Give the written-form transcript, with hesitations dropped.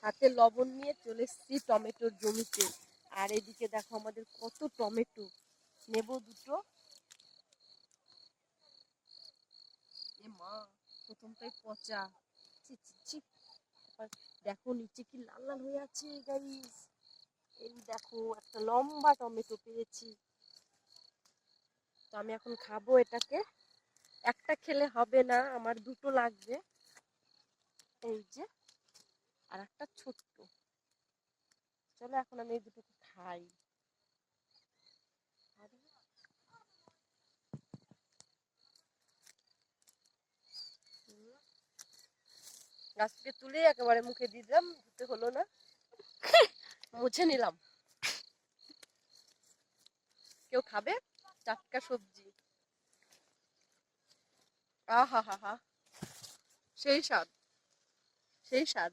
হাতে লবণ নিয়ে চলে এসেছি টমেটোর জমিতে। আর এদিকে দেখো আমাদের কত টমেটো। নেব দুটো। এ মা, প্রথমটাই পচা। ছি ছি ছি। দেখো নিচে কি লাল লাল হয়ে আছে গাইস। এই দেখো একটা লম্বা টমেটো পেয়েছি। তো আমি এখন খাবো এটাকে। একটা খেলে হবে না, আমার দুটো লাগবে। এই যে, আর একটা ছোট্ট। চলো এখন আমি এই দুটোকে খাই। গাছ থেকে তুলে একেবারে মুখে দিয়ে দিলাম, ধুতে হলো না, মুছে নিলাম। কেউ খাবে? টাটকা সবজি। আহা হা হা, সেই স্বাদ, সেই স্বাদ।